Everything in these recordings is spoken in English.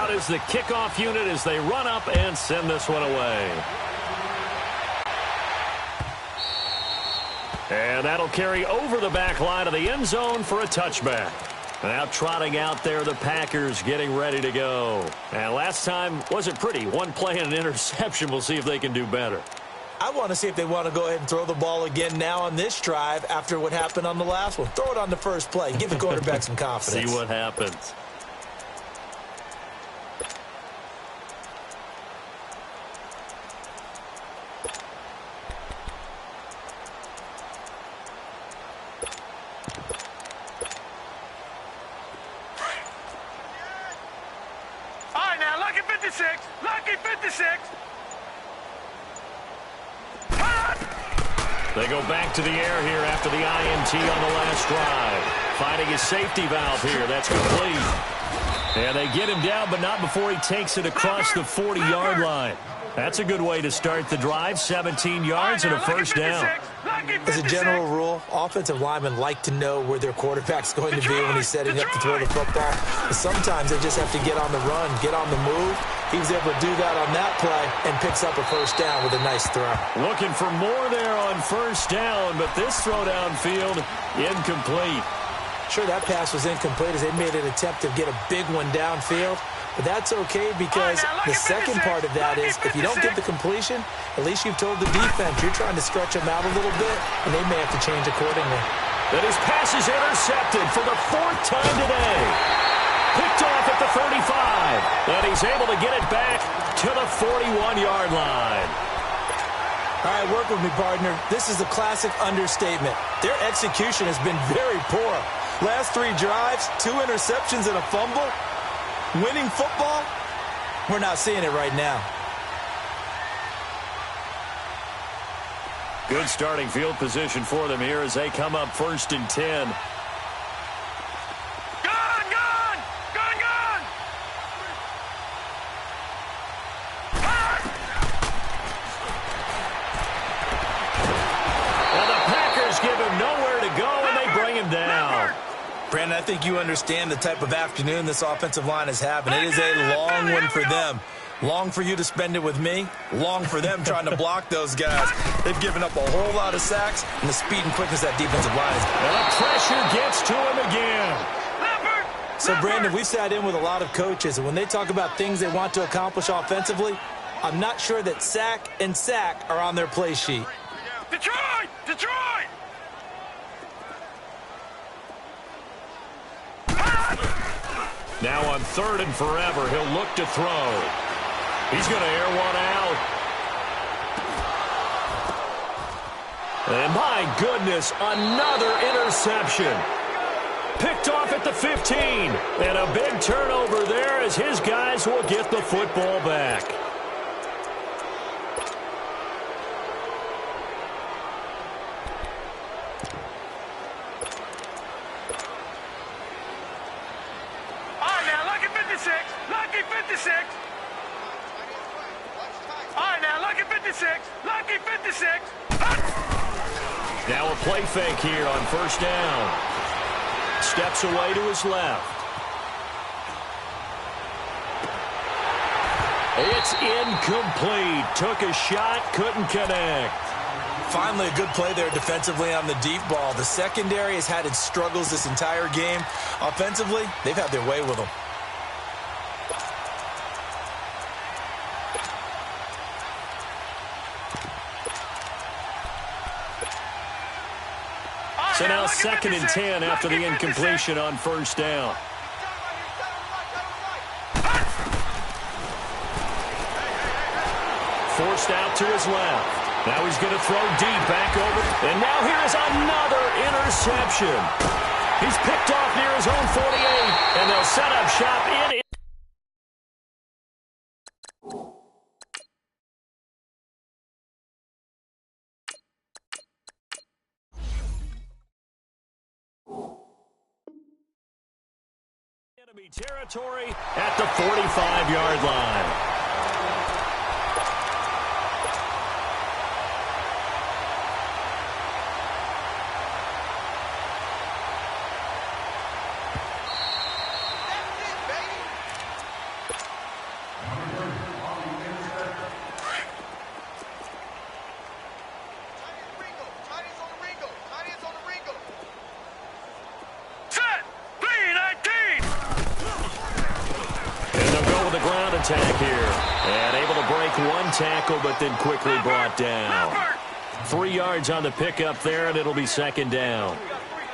out as the kickoff unit as they run up and send this one away. And that'll carry over the back line of the end zone for a touchback. Now trotting out there, the Packers getting ready to go. And last time wasn't pretty. One play and an interception. We'll see if they can do better. I want to see if they want to go ahead and throw the ball again now on this drive after what happened on the last one. Throw it on the first play. Give the quarterback some confidence. See what happens. All right, now, lucky 56. Lucky 56. They go back to the air here after the INT on the last drive. Finding his safety valve here. That's complete. And they get him down, but not before he takes it across the 40-yard line. That's a good way to start the drive. 17 yards and a first down. As a general rule, offensive linemen like to know where their quarterback's going to be when he's setting up to throw the football. But sometimes they just have to get on the run, get on the move. He was able to do that on that play and picks up a first down with a nice throw. Looking for more there on first down, but this throw downfield incomplete. Sure, that pass was incomplete as they made an attempt to get a big one downfield. But that's okay because the second part of that is if you don't get the completion, at least you've told the defense you're trying to stretch them out a little bit, and they may have to change accordingly. That his pass is intercepted for the fourth time today. Picked off at the 35, and he's able to get it back to the 41-yard line. All right, work with me, partner. This is a classic understatement. Their execution has been very poor. Last 3 drives, 2 interceptions and a fumble. Winning football, we're not seeing it right now. Good starting field position for them here as they come up 1st and 10. Brandon, I think you understand the type of afternoon this offensive line is having. It is a long one for them. Long for you to spend it with me. Long for them trying to block those guys. They've given up a whole lot of sacks, and the speed and quickness that defensive line is. And the pressure gets to him again. So, Brandon, we've sat in with a lot of coaches, and when they talk about things they want to accomplish offensively, I'm not sure that sack and sack are on their play sheet. Detroit! Detroit! Now on 3rd and forever, he'll look to throw. He's going to air one out. And my goodness, another interception. Picked off at the 15. And a big turnover there as his guys will get the football back. Lucky 56. All right, now, lucky 56. Lucky 56. Now a play fake here on 1st down. Steps away to his left. It's incomplete. Took a shot, couldn't connect. Finally, a good play there defensively on the deep ball. The secondary has had its struggles this entire game. Offensively, they've had their way with them. So now 2nd and 10 after the incompletion on 1st down. Forced out to his left. Now he's going to throw deep back over. And now here is another interception. He's picked off near his own 48. And they'll set up shop in. Enemy territory at the 45-yard line. attack here. And able to break one tackle, but then quickly brought down. 3 yards on the pickup there, and it'll be second down.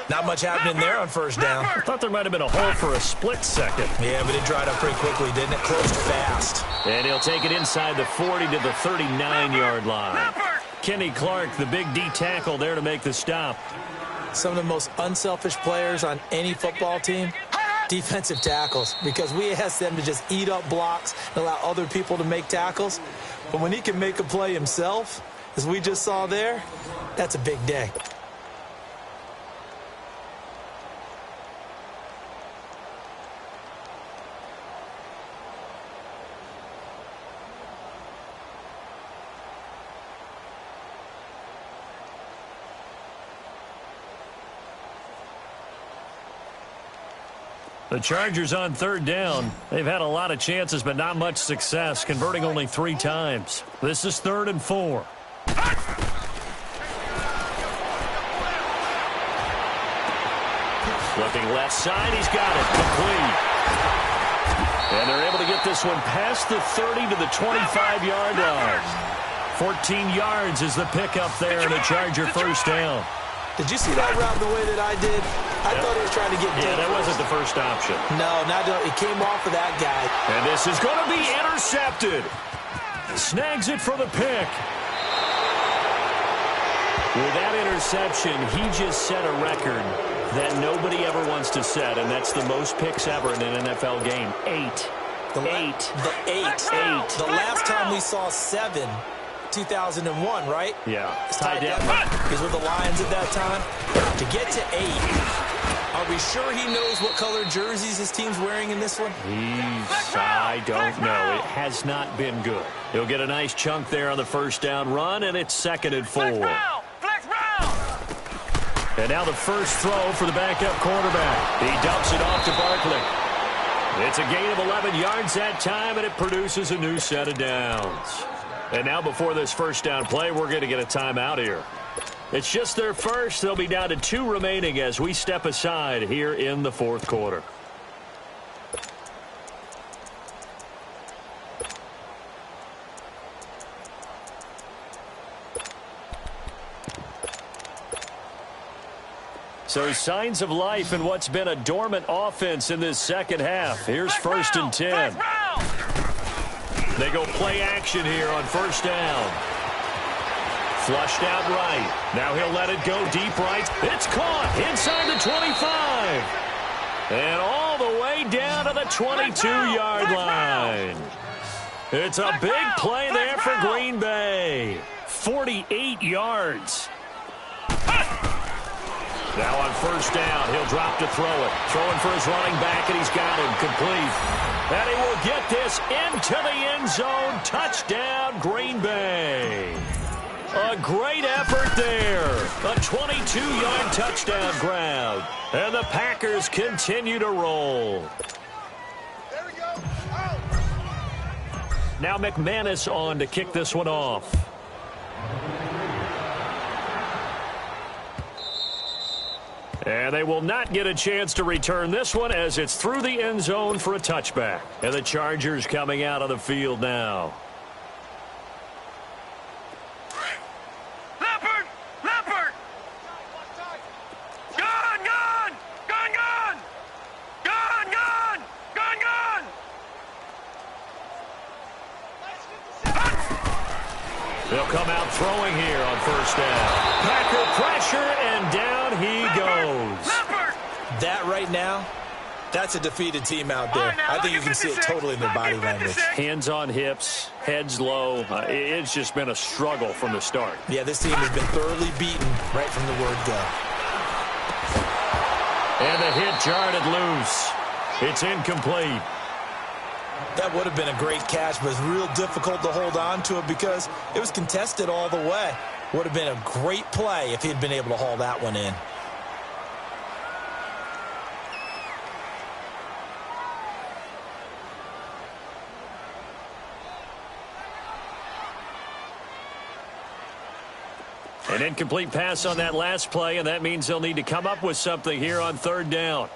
Not much happening there on first down. I thought there might have been a hole for a split second. Yeah, but it dried up pretty quickly, didn't it? Closed fast. And he'll take it inside the 40 to the 39-yard line. Kenny Clark, the big D tackle there to make the stop. Some of the most unselfish players on any football team, defensive tackles, because we ask them to just eat up blocks and allow other people to make tackles. But when he can make a play himself, as we just saw there, that's a big day. The Chargers on third down. They've had a lot of chances, but not much success, converting only 3 times. This is 3rd and 4. Flipping left side, he's got it. Complete. And they're able to get this one past the 30 to the 25-yard line. 14 yards is the pickup there, and a Charger first down. Did you see that route the way that I did? I thought he was trying to get deep. Yeah, that wasn't the first option. No, it came off of that guy. And this is going to be intercepted. Snags it for the pick. With that interception, he just set a record that nobody ever wants to set, and that's the most picks ever in an NFL game. 8. The 8. The last time we saw 7, 2001, right? Yeah. Ty Detmer. He's with the Lions at that time. To get to 8, are we sure he knows what color jerseys his team's wearing in this one? I don't know. It has not been good. He'll get a nice chunk there on the first down run, and it's 2nd and 4. And now the first throw for the backup quarterback. He dumps it off to Barkley. It's a gain of 11 yards that time, and it produces a new set of downs. And now before this first down play, we're going to get a timeout here. It's just their first. They'll be down to 2 remaining as we step aside here in the 4th quarter. So signs of life in what's been a dormant offense in this second half. Here's 1st and 10. They go play action here on first down. Flushed out right. Now he'll let it go deep right. It's caught inside the 25. And all the way down to the 22-yard line. It's a big play there for Green Bay. 48 yards. Now on first down, he'll drop to throw it. Throwing for his running back, and he's got him complete. And he will get this into the end zone. Touchdown, Green Bay. A great effort there. A 22-yard touchdown grab. And the Packers continue to roll. There we go. Out. Now McManus on to kick this one off. And they will not get a chance to return this one as it's through the end zone for a touchback. And the Chargers coming out of the field now. Leopard! Leopard! Gun! Gun! Gun! Gun! Gun! Gun! Gun! Gun! They'll come out throwing here on first down. Packer pressure, and down he goes. That right now, that's a defeated team out there. I think you can see it totally in their body language. Hands on hips, heads low. It's just been a struggle from the start. Yeah, this team has been thoroughly beaten right from the word go. And the hit jarred it loose. It's incomplete. That would have been a great catch, but it's real difficult to hold on to it because it was contested all the way. Would have been a great play if he had been able to haul that one in. An incomplete pass on that last play, and that means they'll need to come up with something here on third down.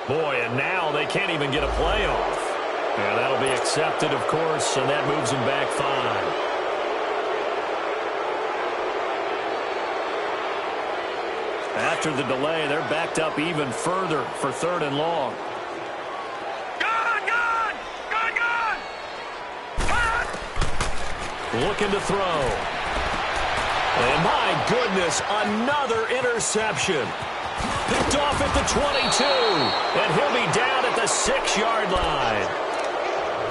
Boy, and now they can't even get a play off. And that'll be accepted, of course, and that moves them back 5. After the delay, they're backed up even further for 3rd and long. Gun! Gun! Gun! Gun! Looking to throw. And my goodness, another interception. Picked off at the 22. And he'll be down at the 6-yard line.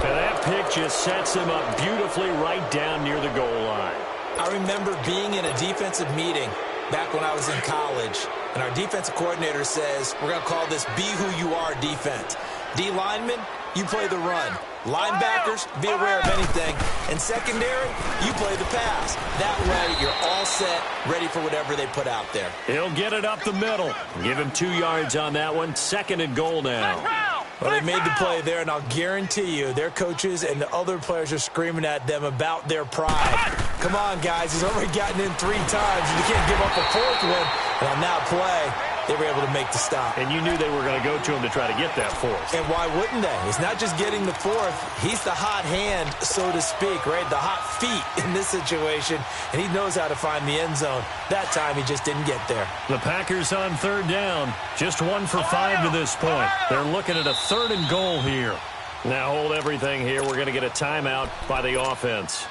And that pick just sets him up beautifully right down near the goal line. I remember being in a defensive meeting back when I was in college, and our defensive coordinator says, we're going to call this be who you are defense. D linemen, you play the run. Linebackers, be aware of anything. And secondary, you play the pass. That way, you're all set, ready for whatever they put out there. He'll get it up the middle. Give him 2 yards on that one. 2nd and goal now. Well, they made the play there, and I'll guarantee you their coaches and the other players are screaming at them about their pride. Come on, guys. He's already gotten in 3 times, and you can't give up a 4th one. And on that play, they were able to make the stop. And you knew they were going to go to him to try to get that 4th. And why wouldn't they? It's not just getting the 4th. He's the hot hand, so to speak, right? The hot feet in this situation, and he knows how to find the end zone. That time, he just didn't get there. The Packers on 3rd down. Just 1 for 5 to this point. They're looking at a 3rd and goal here. Now hold everything here. We're going to get a timeout by the offense.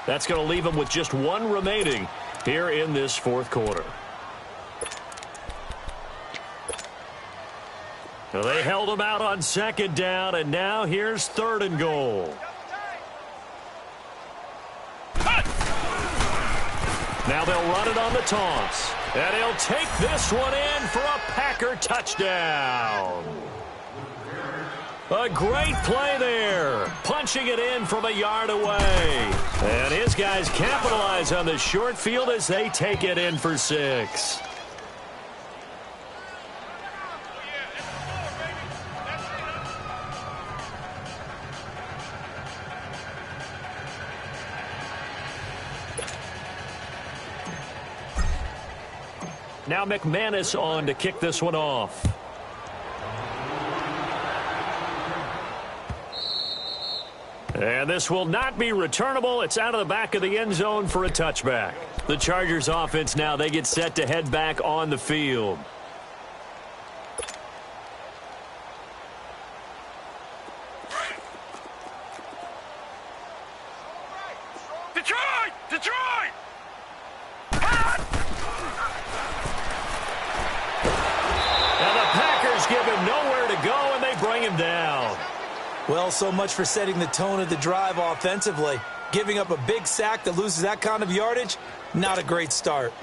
That's going to leave them with just 1 remaining here in this 4th quarter. Well, they held them out on 2nd down, and now here's 3rd and goal. Now they'll run it on the toss. And he'll take this one in for a Packer touchdown. A great play there. Punching it in from a yard away. And his guys capitalize on the short field as they take it in for 6. Now McManus on to kick this one off. And this will not be returnable. It's out of the back of the end zone for a touchback. The Chargers offense now, they get set to head back on the field. Detroit! Detroit! And the Packers give him nowhere to go, and they bring him down. Well, so much for setting the tone of the drive offensively. Giving up a big sack that loses that kind of yardage, not a great start.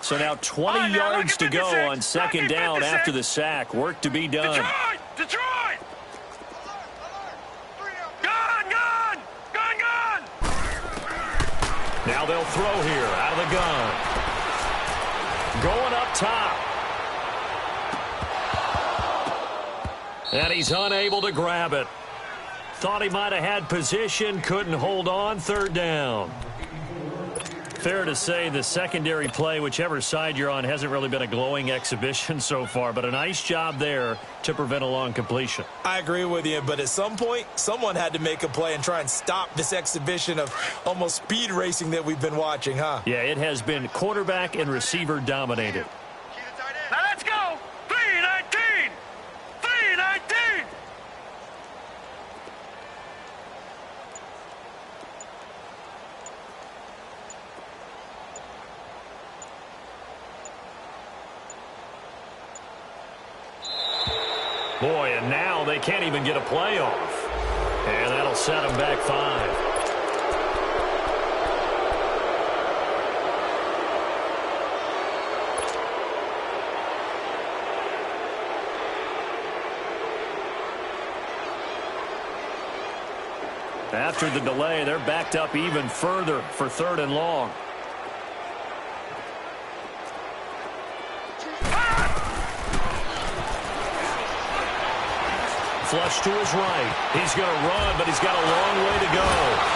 So now 20 yards to go on 2nd down after the sack. Work to be done. Detroit! Detroit! Gun! Gun! Gun! Gun! Now they'll throw here out of the gun. Going up top. And he's unable to grab it. Thought he might have had position, couldn't hold on. 3rd down. Fair to say the secondary play, whichever side you're on, hasn't really been a glowing exhibition so far, but a nice job there to prevent a long completion. I agree with you, but at some point, someone had to make a play and try and stop this exhibition of almost speed racing that we've been watching, huh? Yeah, it has been quarterback and receiver dominated. Now let's go! 3-19! 3-19! Boy, and now they can't even get a play off. And that'll set them back 5. After the delay, they're backed up even further for 3rd and long. flush to his right. He's going to run, but he's got a long way to go.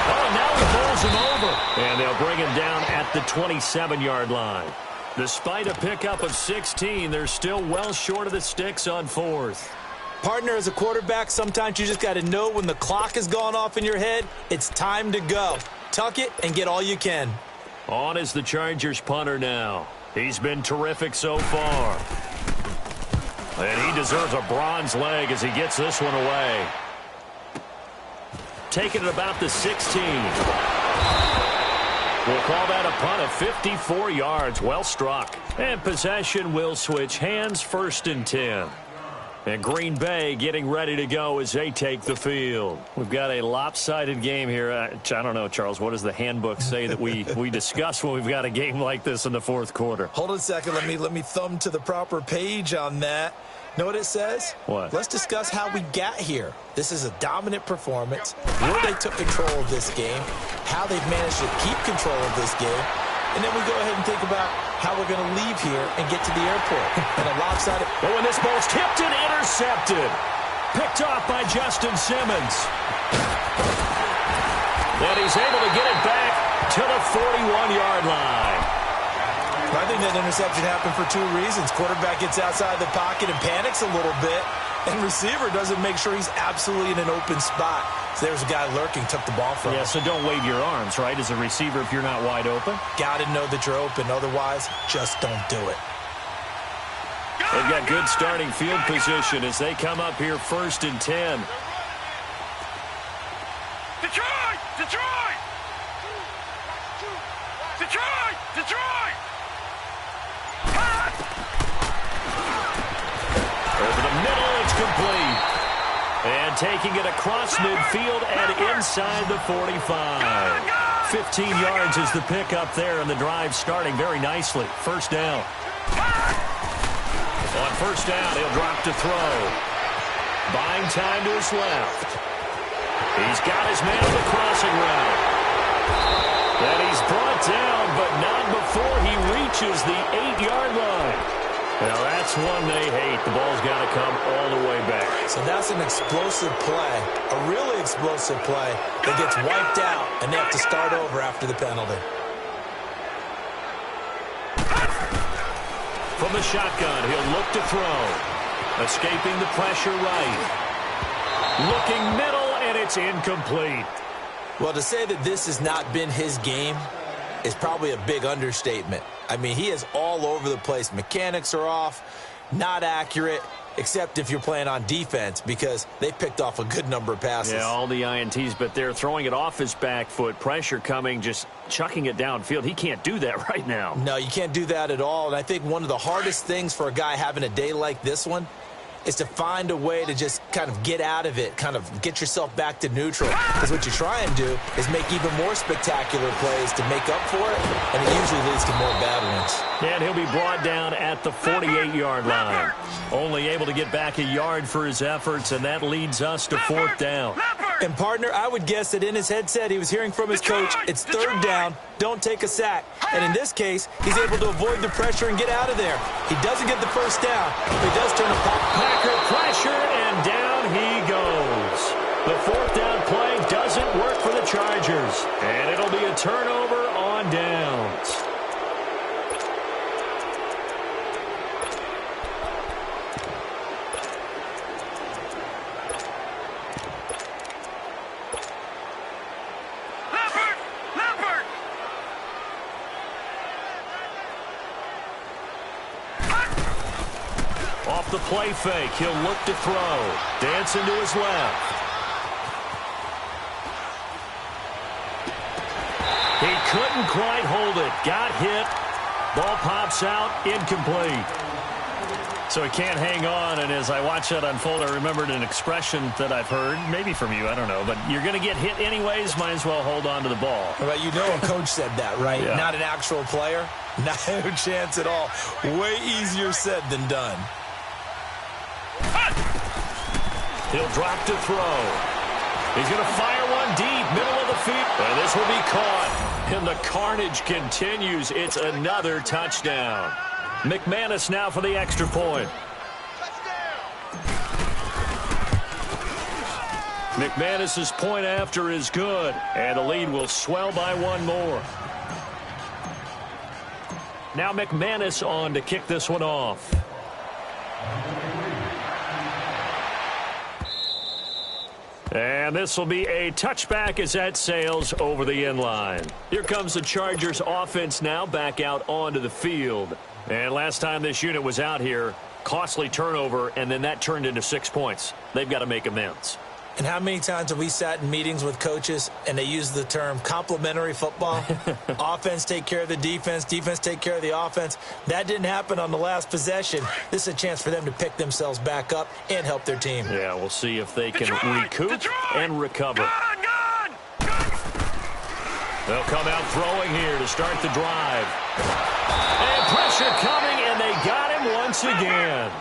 Oh, now he bowls him over. And they'll bring him down at the 27-yard line. Despite a pickup of 16, they're still well short of the sticks on fourth. Partner, as a quarterback, sometimes you just got to know when the clock has gone off in your head, it's time to go. Tuck it and get all you can. On is the Chargers punter now. He's been terrific so far. And he deserves a bronze leg as he gets this one away. Taking it about the 16. We'll call that a punt of 54 yards. Well struck. And possession will switch hands, 1st and 10. And Green Bay getting ready to go as they take the field. We've got a lopsided game here. I don't know, Charles, what does the handbook say that we discuss when we've got a game like this in the fourth quarter? Hold on a second. Let me thumb to the proper page on that. Know what it says? What? Let's discuss how we got here. This is a dominant performance, where they took control of this game, how they've managed to keep control of this game, and then we go ahead and think about how we're going to leave here and get to the airport. And a lopsided... Oh, and this ball's tipped and intercepted. Picked off by Justin Simmons. And he's able to get it back to the 41-yard line. I think that interception happened for 2 reasons. Quarterback gets outside the pocket and panics a little bit, and receiver doesn't make sure he's absolutely in an open spot. So there's a guy lurking, took the ball from him. Yeah, so don't wave your arms, right, as a receiver if you're not wide open? Got to know that you're open. Otherwise, just don't do it. They've got good starting field position as they come up here 1st and 10. Detroit! Detroit! Detroit! Detroit! Over the middle, it's complete. And taking it across midfield and inside the 45. 15 yards is the pickup there, and the drive starting very nicely. 1st down. On 1st down, he'll drop to throw. Buying time to his left. He's got his man on the crossing route. And he's brought down, but not before he reaches the 8-yard line. Now, that's one they hate. The ball's got to come all the way back. So that's an explosive play, a really explosive play that gets wiped out, and they have to start over after the penalty. From the shotgun, he'll look to throw. Escaping the pressure right. Looking middle, and it's incomplete. Well, to say that this has not been his game is probably a big understatement. I mean, he is all over the place. Mechanics are off, not accurate, except if you're playing on defense, because they picked off a good number of passes. Yeah, all the INTs, but they're throwing it off his back foot. Pressure coming, just chucking it downfield. He can't do that right now. No, you can't do that at all. And I think one of the hardest things for a guy having a day like this one is to find a way to just kind of get out of it, kind of get yourself back to neutral. Because what you try and do is make even more spectacular plays to make up for it, and it usually leads to more bad ones. And he'll be brought down at the 48-yard line. Only able to get back a yard for his efforts, and that leads us to 4th down. And, partner, I would guess that in his headset he was hearing from his coach, it's 3rd down, don't take a sack. And in this case, he's able to avoid the pressure and get out of there. He doesn't get the 1st down, but he does turn a pop. Packer pressure, and down he goes. The 4th down play doesn't work for the Chargers, and it'll be a turnover on downs. Off the play fake, he'll look to throw. Dancing to his left. He couldn't quite hold it. Got hit. Ball pops out. Incomplete. So he can't hang on, and as I watch that unfold, I remembered an expression that I've heard, maybe from you, I don't know, but you're going to get hit anyways, might as well hold on to the ball. Well, you know a coach said that, right? Yeah. Not an actual player. No chance at all. Way easier said than done. He'll drop to throw. He's going to fire one deep, middle of the field. And this will be caught. And the carnage continues. It's another touchdown. McManus now for the extra point. McManus's point after is good, and the lead will swell by one more. Now McManus on to kick this one off. And this will be a touchback as that sails over the end line. Here comes the Chargers offense now back out onto the field. And last time this unit was out here, costly turnover, and then that turned into 6 points. They've got to make amends. And how many times have we sat in meetings with coaches and they use the term complementary football? Offense take care of the defense, defense take care of the offense. That didn't happen on the last possession. This is a chance for them to pick themselves back up and help their team. Yeah, we'll see if they can recoup and recover. They'll come out throwing here to start the drive. And pressure coming, and they got him once again.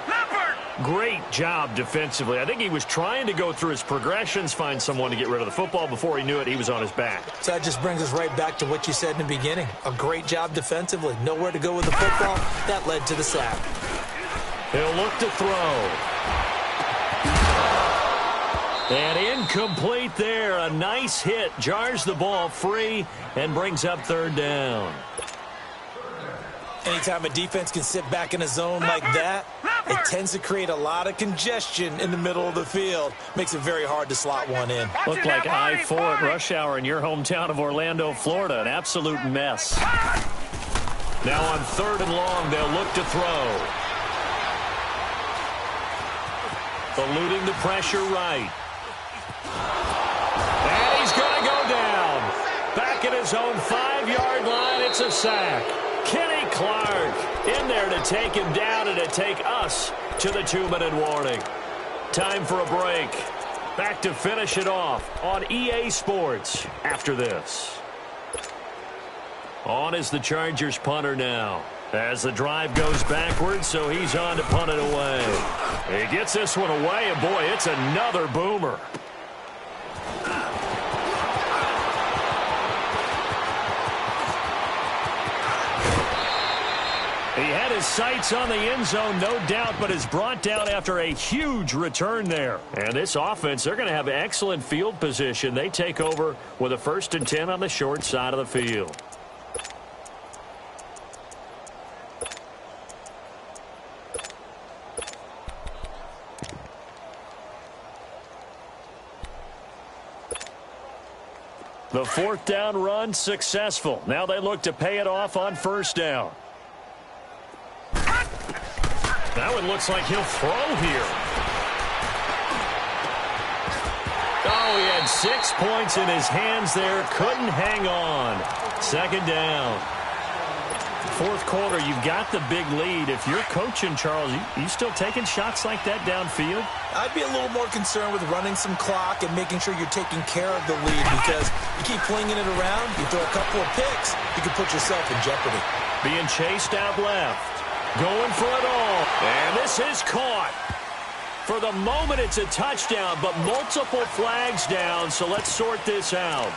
Great job defensively. I think he was trying to go through his progressions, find someone to get rid of the football. Before he knew it, he was on his back. So that just brings us right back to what you said in the beginning. A great job defensively. Nowhere to go with the football. That led to the sack. He'll look to throw. And incomplete there. A nice hit. Jars the ball free and brings up third down. Anytime a defense can sit back in a zone like that, it tends to create a lot of congestion in the middle of the field. Makes it very hard to slot one in. Looked like I-4 at rush hour in your hometown of Orlando, Florida. An absolute mess. Now on third and long, they'll look to throw. Eluding the pressure right. And he's going to go down. Back at his own 5-yard line, it's a sack. Kenny Clark in there to take him down and to take us to the 2-minute warning. Time for a break. Back to finish it off on EA Sports after this. On is the Chargers punter now. As the drive goes backwards, so he's on to punt it away. He gets this one away, and boy, it's another boomer. He had his sights on the end zone, no doubt, but is brought down after a huge return there. And this offense, they're going to have excellent field position. They take over with a 1st and 10 on the short side of the field. The 4th down run successful. Now they look to pay it off on 1st down. Now it looks like he'll throw here. Oh, he had 6 points in his hands there. Couldn't hang on. 2nd down. 4th quarter, you've got the big lead. If you're coaching, Charles, you still taking shots like that downfield? I'd be a little more concerned with running some clock and making sure you're taking care of the lead, because you keep flinging it around, you throw a couple of picks, you can put yourself in jeopardy. Being chased out left. Going for it all. And this is caught. For the moment, it's a touchdown, but multiple flags down, so let's sort this out.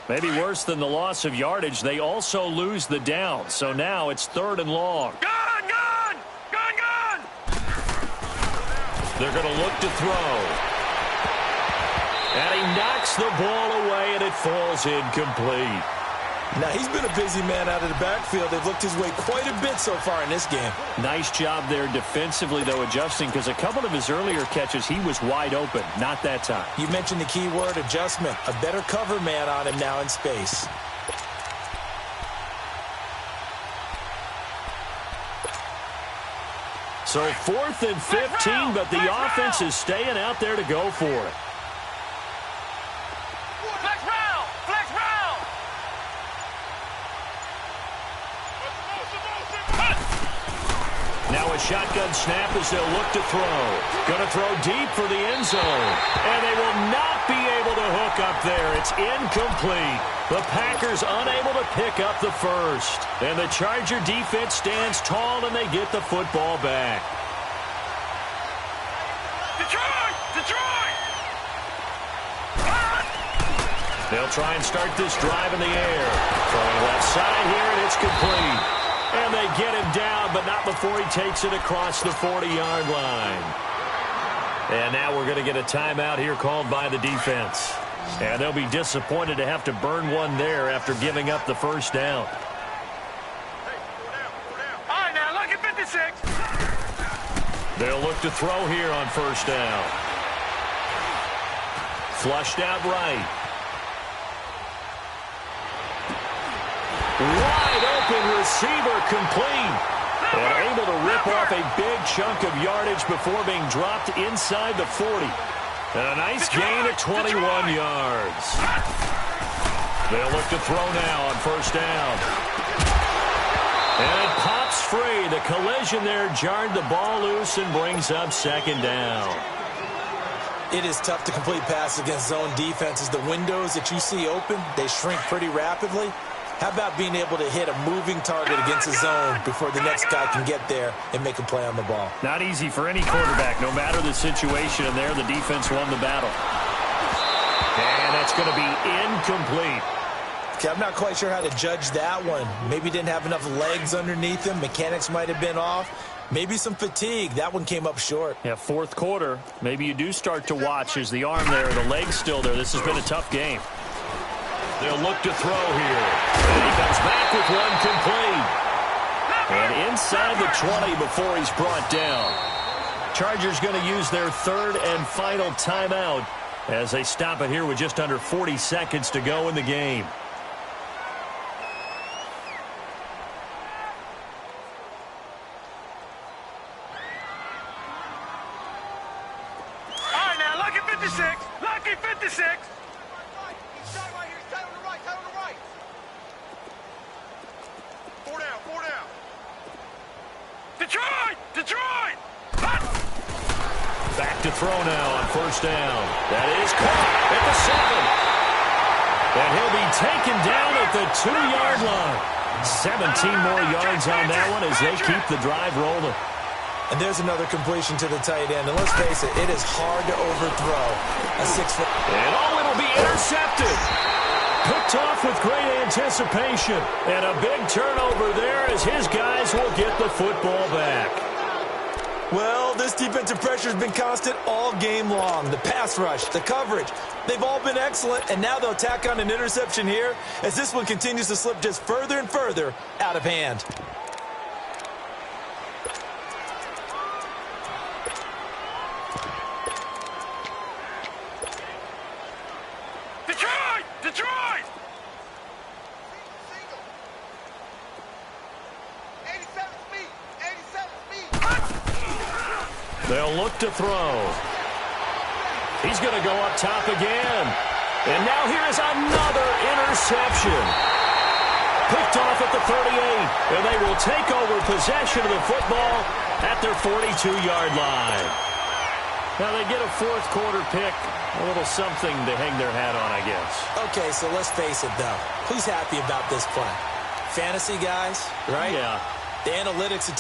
Maybe worse than the loss of yardage, they also lose the down. So now it's 3rd and long. Gun, gun! Gun, gun! They're going to look to throw. And he knocks the ball away, and it falls incomplete. Now, he's been a busy man out of the backfield. They've looked his way quite a bit so far in this game. Nice job there defensively, though, adjusting, because a couple of his earlier catches, he was wide open. Not that time. You mentioned the key word, adjustment. A better cover man on him now in space. So 4th and 15, but the offense is staying out there to go for it. Flex round! Flex round! Now a shotgun snap as they'll look to throw. Going to throw deep for the end zone. And they will not be able to the hook up there. It's incomplete. The Packers unable to pick up the first. And the Charger defense stands tall, and they get the football back. Detroit! Detroit! They'll try and start this drive in the air. Throwing left side here, and it's complete. And they get him down, but not before he takes it across the 40-yard line. And now we're going to get a timeout here called by the defense. And they'll be disappointed to have to burn one there after giving up the first down. All right, now look at 56. They'll look to throw here on first down. Flushed out right. Wide open receiver complete. And able to rip off a big chunk of yardage before being dropped inside the 40. And a nice gain of 21 yards. They'll look to throw now on first down. And it pops free. The collision there jarred the ball loose and brings up second down. It is tough to complete passes against zone defenses. The windows that you see open, they shrink pretty rapidly. How about being able to hit a moving target against a zone before the next guy can get there and make a play on the ball? Not easy for any quarterback, no matter the situation. And there, the defense won the battle. And that's going to be incomplete. Okay, I'm not quite sure how to judge that one. Maybe didn't have enough legs underneath him. Mechanics might have been off. Maybe some fatigue. That one came up short. Yeah, fourth quarter. Maybe you do start to watch as the arm there, the leg's still there. This has been a tough game. They'll look to throw here. And he comes back with one complete. And inside the 20 before he's brought down. Chargers going to use their third and final timeout as they stop it here with just under 40 seconds to go in the game. All right, now look at 56. Lucky 56. Detroit! Detroit! Back to throw now on first down. That is caught at the 7. And he'll be taken down at the 2-yard line. 17 more yards on that one as they keep the drive rolling. And there's another completion to the tight end. And let's face it, it is hard to overthrow a 6-foot. And it'll be intercepted. Picked off with great anticipation. And a big turnover there as his guys will get the football back. Well, this defensive pressure has been constant all game long. The pass rush, the coverage, they've all been excellent. And now they'll tack on an interception here as this one continues to slip just further and further out of hand. Detroit! Detroit! 87 speed! 87 speed! They'll look to throw. He's going to go up top again. And now here is another interception. Picked off at the 38. And they will take over possession of the football at their 42-yard line. Now they get a fourth quarter pick. A little something to hang their hat on, I guess. Okay, so let's face it, though. Who's happy about this play? Fantasy guys, right? Yeah. The analytics